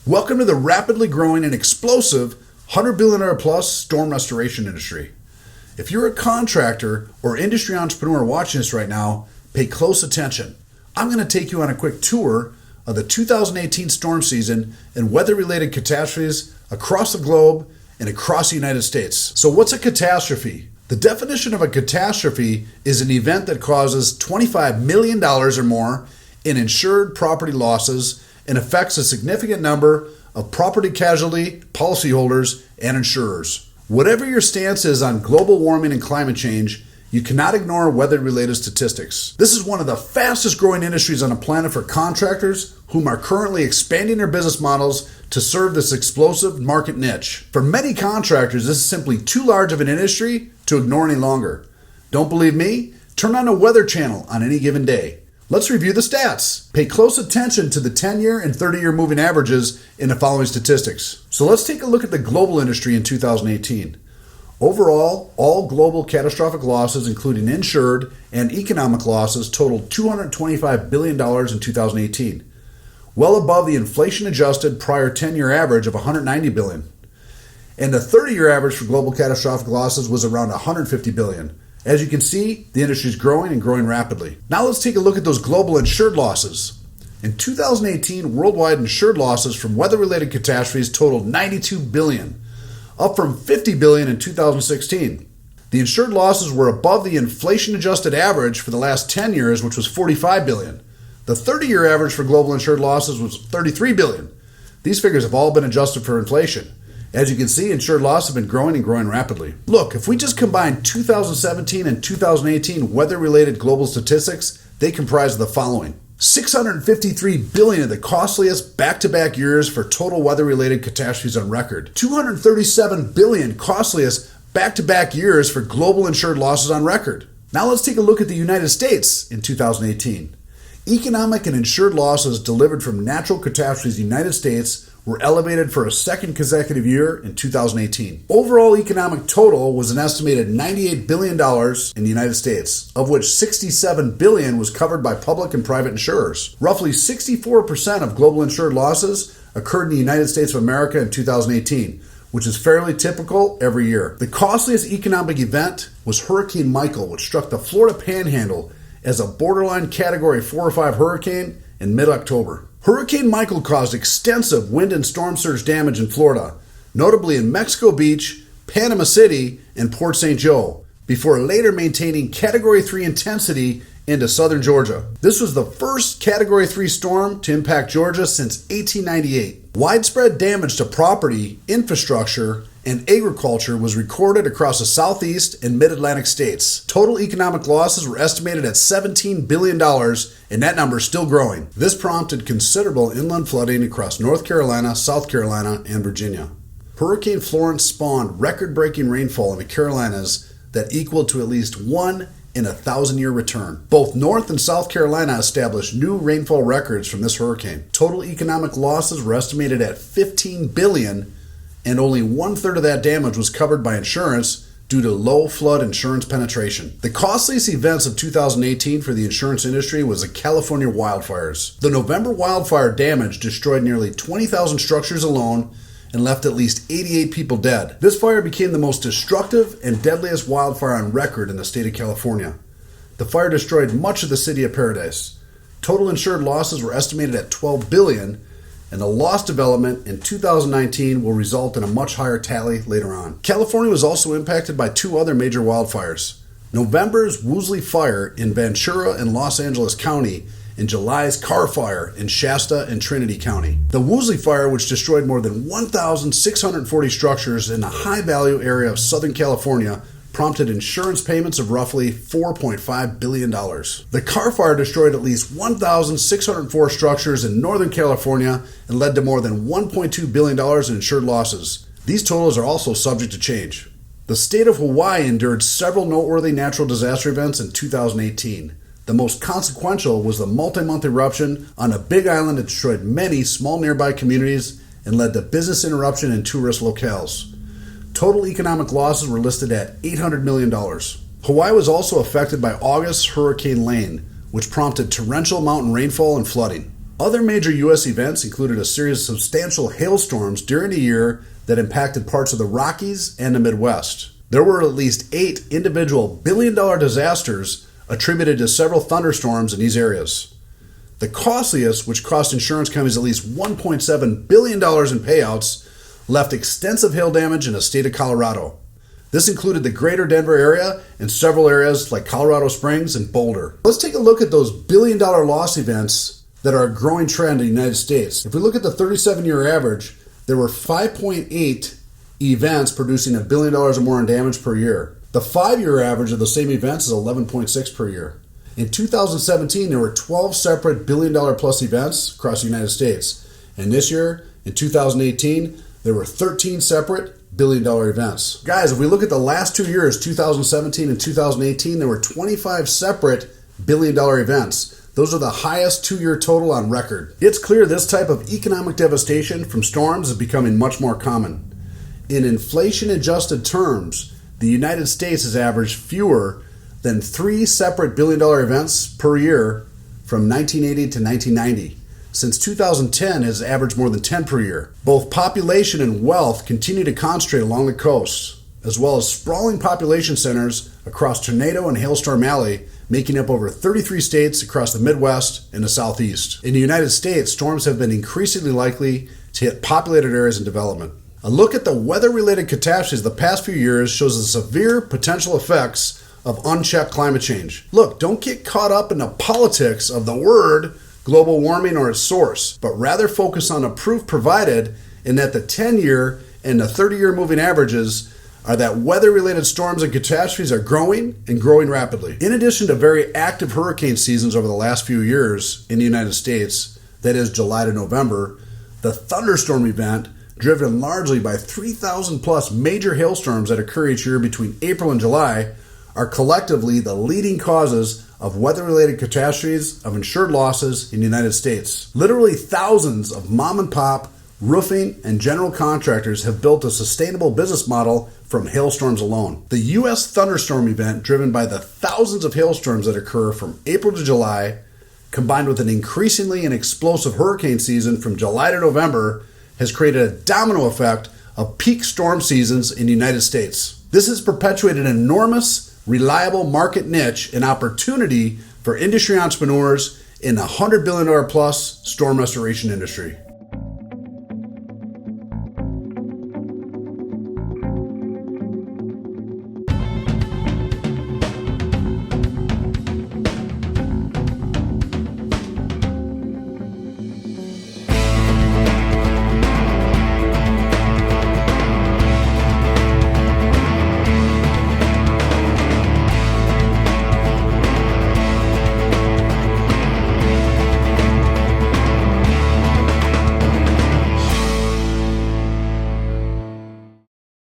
Welcome to the rapidly growing and explosive $100 billion plus storm restoration industry. If you're a contractor or industry entrepreneur watching this right now, pay close attention. I'm going to take you on a quick tour of the 2018 storm season and weather-related catastrophes across the globe and across the United States. So what's a catastrophe? The definition of a catastrophe is an event that causes $25 million or more in insured property losses and affects a significant number of property casualty policyholders and insurers. Whatever your stance is on global warming and climate change, you cannot ignore weather-related statistics. This is one of the fastest growing industries on the planet for contractors whom are currently expanding their business models to serve this explosive market niche. For many contractors, this is simply too large of an industry to ignore any longer. Don't believe me? Turn on the Weather Channel on any given day. Let's review the stats. Pay close attention to the 10-year and 30-year moving averages in the following statistics. So let's take a look at the global industry in 2018. Overall, all global catastrophic losses, including insured and economic losses, totaled $225 billion in 2018, well above the inflation-adjusted prior 10-year average of $190 billion. And the 30-year average for global catastrophic losses was around $150 billion. As you can see, the industry is growing and growing rapidly. Now let's take a look at those global insured losses. In 2018, worldwide insured losses from weather-related catastrophes totaled $92 billion, up from $50 billion in 2016. The insured losses were above the inflation-adjusted average for the last 10 years, which was $45 billion. The 30-year average for global insured losses was $33 billion. These figures have all been adjusted for inflation. As you can see, insured losses have been growing and growing rapidly. Look, if we just combine 2017 and 2018 weather-related global statistics, they comprise the following. $653 billion of the costliest back-to-back years for total weather-related catastrophes on record. $237 billion costliest back-to-back years for global insured losses on record. Now let's take a look at the United States in 2018. Economic and insured losses delivered from natural catastrophes in the United States were elevated for a second consecutive year in 2018. Overall economic total was an estimated $98 billion in the United States, of which $67 billion was covered by public and private insurers. Roughly 64% of global insured losses occurred in the United States of America in 2018, which is fairly typical every year. The costliest economic event was Hurricane Michael, which struck the Florida Panhandle as a borderline Category 4 or 5 hurricane in mid-October. Hurricane Michael caused extensive wind and storm surge damage in Florida, notably in Mexico Beach, Panama City, and Port St. Joe, before later maintaining Category 3 intensity into southern Georgia. This was the first Category 3 storm to impact Georgia since 1898. Widespread damage to property, infrastructure, and agriculture was recorded across the southeast and mid-Atlantic states. Total economic losses were estimated at $17 billion, and that number is still growing. This prompted considerable inland flooding across North Carolina, South Carolina, and Virginia. Hurricane Florence spawned record-breaking rainfall in the Carolinas that equaled to at least 1 in a 1,000-year return. Both North and South Carolina established new rainfall records from this hurricane. Total economic losses were estimated at $15 billion, and only 1/3 of that damage was covered by insurance due to low flood insurance penetration. The costliest events of 2018 for the insurance industry was the California wildfires. The November wildfire damage destroyed nearly 20,000 structures alone and left at least 88 people dead. This fire became the most destructive and deadliest wildfire on record in the state of California. The fire destroyed much of the city of Paradise. Total insured losses were estimated at $12 billion, and the loss development in 2019 will result in a much higher tally later on. California was also impacted by 2 other major wildfires. November's Woolsey Fire in Ventura and Los Angeles County, and July's Carr Fire in Shasta and Trinity County. The Woolsey Fire, which destroyed more than 1,640 structures in the high-value area of Southern California, prompted insurance payments of roughly $4.5 billion. The Carr Fire destroyed at least 1,604 structures in Northern California and led to more than $1.2 billion in insured losses. These totals are also subject to change. The state of Hawaii endured several noteworthy natural disaster events in 2018. The most consequential was the multi-month eruption on a big island that destroyed many small nearby communities and led to business interruption in tourist locales. Total economic losses were listed at $800 million. Hawaii was also affected by August's Hurricane Lane, which prompted torrential mountain rainfall and flooding. Other major U.S. events included a series of substantial hailstorms during the year that impacted parts of the Rockies and the Midwest. There were at least 8 individual billion-dollar disasters attributed to several thunderstorms in these areas. The costliest, which cost insurance companies at least $1.7 billion in payouts, left extensive hail damage in the state of Colorado. This included the greater Denver area and several areas like Colorado Springs and Boulder. Let's take a look at those billion-dollar loss events that are a growing trend in the United States. If we look at the 37-year average, there were 5.8 events producing $1 billion or more in damage per year. The 5-year average of the same events is 11.6 per year. In 2017, there were 12 separate billion-dollar-plus events across the United States. And this year, in 2018, there were 13 separate billion-dollar events. Guys, if we look at the last 2 years, 2017 and 2018, there were 25 separate billion-dollar events. Those are the highest 2-year total on record. It's clear this type of economic devastation from storms is becoming much more common. In inflation-adjusted terms, the United States has averaged fewer than 3 separate billion-dollar events per year from 1980 to 1990. Since 2010, it has averaged more than 10 per year. Both population and wealth continue to concentrate along the coast, as well as sprawling population centers across Tornado and Hailstorm Alley, making up over 33 states across the Midwest and the Southeast. In the United States, storms have been increasingly likely to hit populated areas in development. A look at the weather-related catastrophes of the past few years shows the severe potential effects of unchecked climate change. Look, don't get caught up in the politics of the word global warming or its source, but rather focus on the proof provided in that the 10-year and the 30-year moving averages are that weather-related storms and catastrophes are growing and growing rapidly. In addition to very active hurricane seasons over the last few years in the United States, that is July to November, the thunderstorm event, driven largely by 3,000 plus major hailstorms that occur each year between April and July, are collectively the leading causes of weather-related catastrophes of insured losses in the United States. Literally thousands of mom-and-pop, roofing, and general contractors have built a sustainable business model from hailstorms alone. The U.S. thunderstorm event, driven by the thousands of hailstorms that occur from April to July, combined with an increasingly and explosive hurricane season from July to November, has created a domino effect of peak storm seasons in the United States. This has perpetuated an enormous, reliable market niche and opportunity for industry entrepreneurs in the $100 billion plus storm restoration industry.